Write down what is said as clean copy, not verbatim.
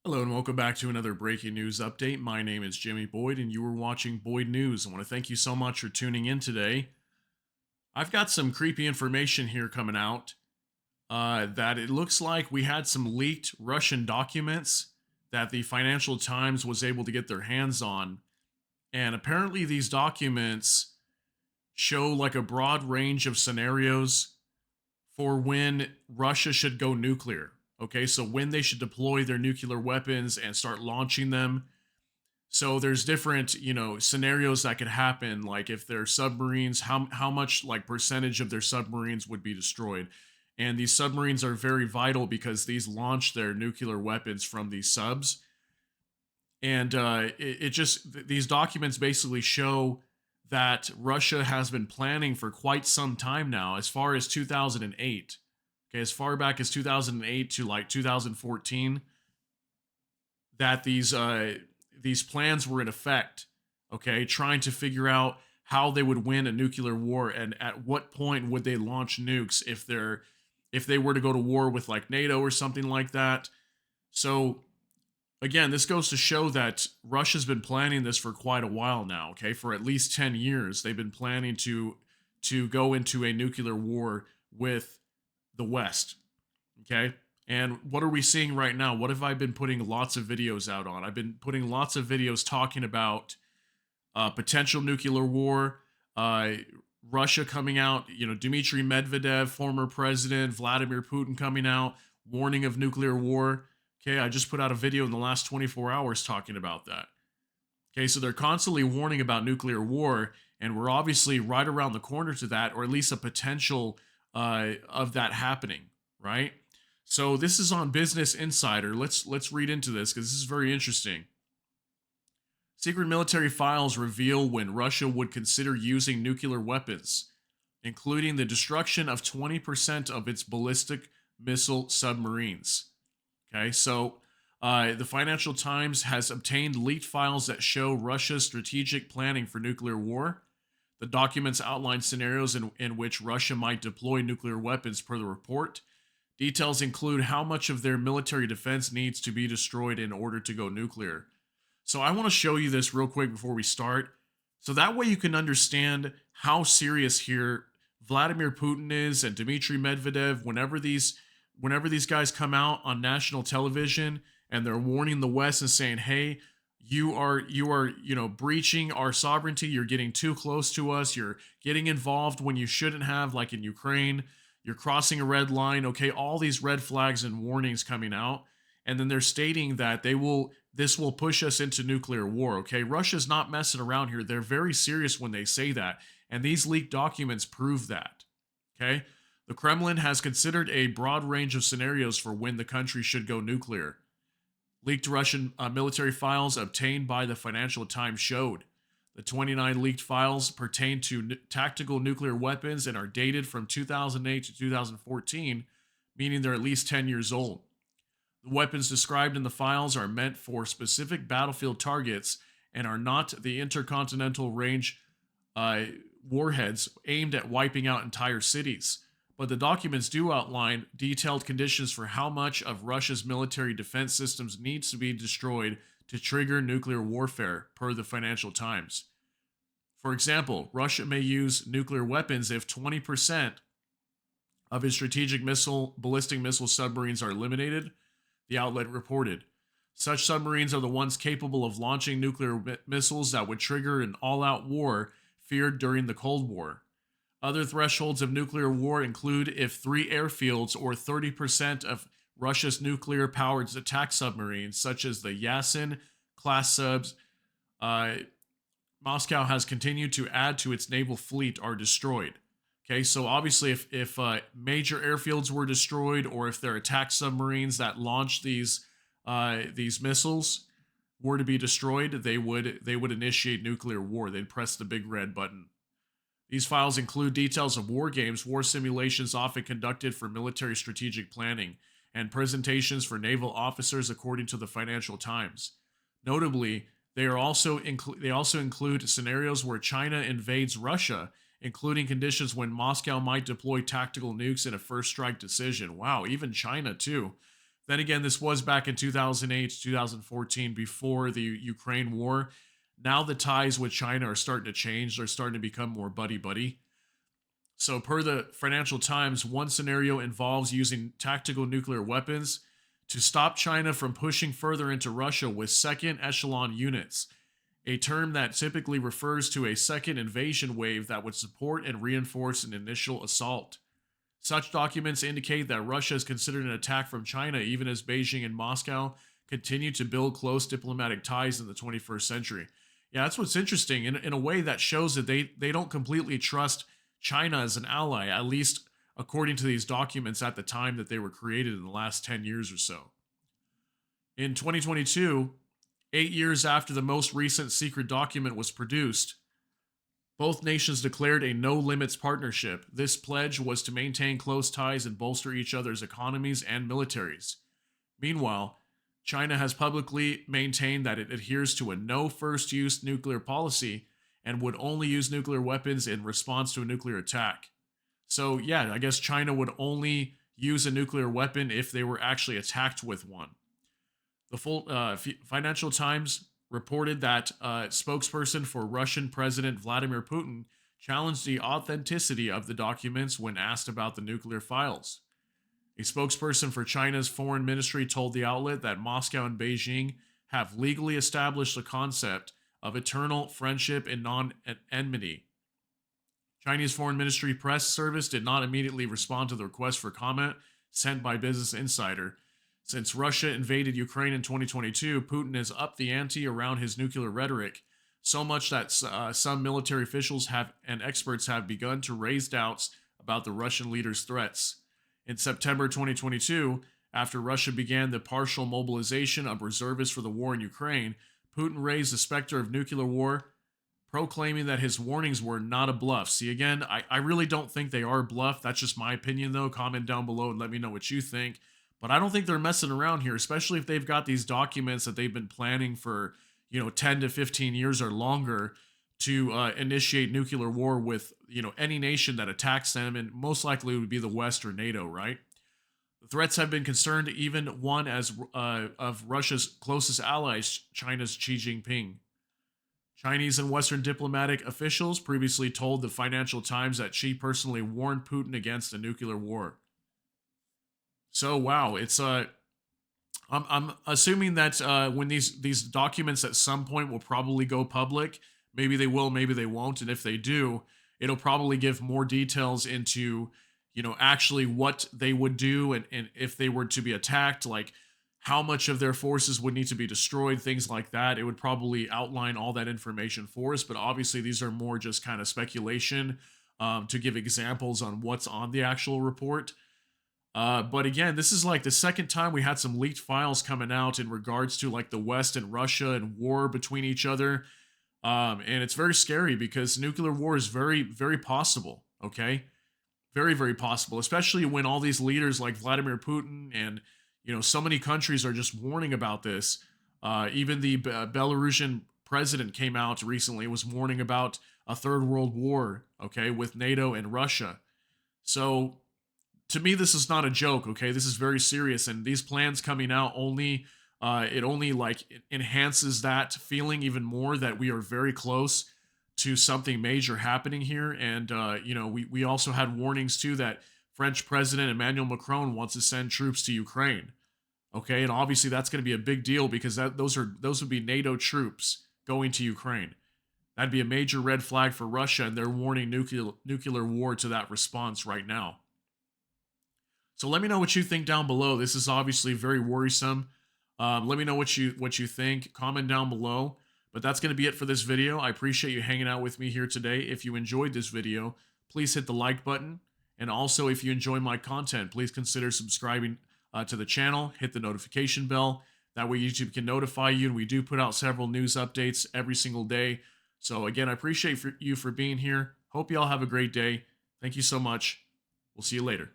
Hello and welcome back to another breaking news update. My name is Jimmy Boyd and you are watching Boyd News. I want to thank you so much for tuning in today. I've got some creepy information here coming out that it looks like we had some leaked Russian documents that the Financial Times was able to get their hands on. And apparently, these documents show like a broad range of scenarios for when Russia should go nuclear. Okay, so when they should deploy their nuclear weapons and start launching them. So there's different, scenarios that could happen. Like if their submarines, how much like percentage of their submarines would be destroyed. And these submarines are very vital because these launch their nuclear weapons from these subs. And it just these documents basically show that Russia has been planning for quite some time now, as far as 2008. Okay, as far back as 2008 to like 2014, that these plans were in effect. Okay, trying to figure out how they would win a nuclear war and at what point would they launch nukes if they were to go to war with like NATO or something like that. So again, this goes to show that Russia's been planning this for quite a while now. Okay, for at least 10 years, they've been planning to go into a nuclear war with the West. Okay, and what are we seeing right now? What have I been putting lots of videos out on? I've been putting lots of videos talking about potential nuclear war. Uh, Russia coming out, Dmitry Medvedev, former president, Vladimir Putin coming out, warning of nuclear war. Okay, I just put out a video in the last 24 hours talking about that. Okay, so they're constantly warning about nuclear war, and we're obviously right around the corner to that, or at least a potential of that happening, right? So this is on Business Insider. Let's read into this because this is very interesting. Secret military files reveal when Russia would consider using nuclear weapons, including the destruction of 20% of its ballistic missile submarines. Okay, so the Financial Times has obtained leaked files that show Russia's strategic planning for nuclear war. The documents outline scenarios in which Russia might deploy nuclear weapons per the report. Details include how much of their military defense needs to be destroyed in order to go nuclear. So I want to show you this real quick before we start. So that way you can understand how serious here Vladimir Putin is and Dmitry Medvedev whenever these guys come out on national television and they're warning the West and saying, "Hey, you are breaching our sovereignty. You're getting too close to us. You're getting involved when you shouldn't have, like in Ukraine. You're crossing a red line." Okay, all these red flags and warnings coming out, and then they're stating that this will push us into nuclear war. Okay, Russia's not messing around here. They're very serious when they say that, and these leaked documents prove that. Okay, the Kremlin has considered a broad range of scenarios for when the country should go nuclear. Leaked Russian military files obtained by the Financial Times showed the 29 leaked files pertain to tactical nuclear weapons and are dated from 2008 to 2014, meaning they're at least 10 years old. The weapons described in the files are meant for specific battlefield targets and are not the intercontinental range uh, warheads aimed at wiping out entire cities. But the documents do outline detailed conditions for how much of Russia's military defense systems needs to be destroyed to trigger nuclear warfare, per the Financial Times. For example, Russia may use nuclear weapons if 20% of its strategic ballistic missile submarines are eliminated, the outlet reported. Such submarines are the ones capable of launching nuclear missiles that would trigger an all out war feared during the Cold War. Other thresholds of nuclear war include if three airfields or 30% of Russia's nuclear powered attack submarines, such as the Yasin class subs, uh, Moscow has continued to add to its naval fleet, are destroyed. Okay, so obviously, if major airfields were destroyed, or if their attack submarines that launch these missiles were to be destroyed, they would initiate nuclear war. They'd press the big red button. These files include details of war games, war simulations often conducted for military strategic planning, and presentations for naval officers, according to the Financial Times. Notably, they also include scenarios where China invades Russia, including conditions when Moscow might deploy tactical nukes in a first strike decision. Wow, even China too. Then again, this was back in 2008, 2014, before the Ukraine war. Now the ties with China are starting to change. They're starting to become more buddy buddy. So, per the Financial Times, one scenario involves using tactical nuclear weapons to stop China from pushing further into Russia with second echelon units, a term that typically refers to a second invasion wave that would support and reinforce an initial assault. Such documents indicate that Russia is considered an attack from China, even as Beijing and Moscow continue to build close diplomatic ties in the 21st century. Yeah, that's what's interesting. In a way, that shows that they don't completely trust China as an ally, at least according to these documents at the time that they were created in the last 10 years or so. In 2022, 8 years after the most recent secret document was produced, both nations declared a no limits partnership. This pledge was to maintain close ties and bolster each other's economies and militaries. Meanwhile, China has publicly maintained that it adheres to a no first use nuclear policy and would only use nuclear weapons in response to a nuclear attack. So, yeah, I guess China would only use a nuclear weapon if they were actually attacked with one. The full Financial Times reported that a spokesperson for Russian President Vladimir Putin challenged the authenticity of the documents when asked about the nuclear files. A spokesperson for China's foreign ministry told the outlet that Moscow and Beijing have legally established the concept of eternal friendship and non-enmity. Chinese Foreign Ministry press service did not immediately respond to the request for comment sent by Business Insider. Since Russia invaded Ukraine in 2022, Putin has upped the ante around his nuclear rhetoric, so much that some military officials and experts have begun to raise doubts about the Russian leader's threats. In September 2022, after Russia began the partial mobilization of reservists for the war in Ukraine, Putin raised the specter of nuclear war, proclaiming that his warnings were not a bluff. See, again, I really don't think they are a bluff. That's just my opinion, though. Comment down below and let me know what you think. But I don't think they're messing around here, especially if they've got these documents that they've been planning for, 10 to 15 years or longer to initiate nuclear war with, any nation that attacks them, and most likely it would be the West or NATO, right? The threats have been concerned even one of Russia's closest allies, China's Xi Jinping. Chinese and Western diplomatic officials previously told the Financial Times that Xi personally warned Putin against a nuclear war. So wow, I'm assuming that when these documents at some point will probably go public. Maybe they will, maybe they won't, and if they do, it'll probably give more details into actually what they would do, and if they were to be attacked, like how much of their forces would need to be destroyed, things like that. It would probably outline all that information for us, but obviously these are more just kind of speculation to give examples on what's on the actual report. But again, this is like the second time we had some leaked files coming out in regards to like the West and Russia and war between each other. And it's very scary because nuclear war is very, very possible. Okay. Very, very possible, especially when all these leaders like Vladimir Putin and, so many countries are just warning about this. Even the Belarusian president came out recently, was warning about a third world war, okay, with NATO and Russia. So to me, this is not a joke, okay? This is very serious, and these plans coming out only it enhances that feeling even more that we are very close to something major happening here. And we also had warnings too that French President Emmanuel Macron wants to send troops to Ukraine, okay? And obviously that's going to be a big deal because those would be NATO troops going to Ukraine. That'd be a major red flag for Russia, and they're warning nuclear war to that response right now. So let me know what you think down below. This is obviously very worrisome. Let me know what you think. Comment down below. But that's going to be it for this video. I appreciate you hanging out with me here today. If you enjoyed this video, please hit the like button. And also, if you enjoy my content, please consider subscribing to the channel. Hit the notification bell. That way YouTube can notify you. And we do put out several news updates every single day. So again, I appreciate you for being here. Hope you all have a great day. Thank you so much. We'll see you later.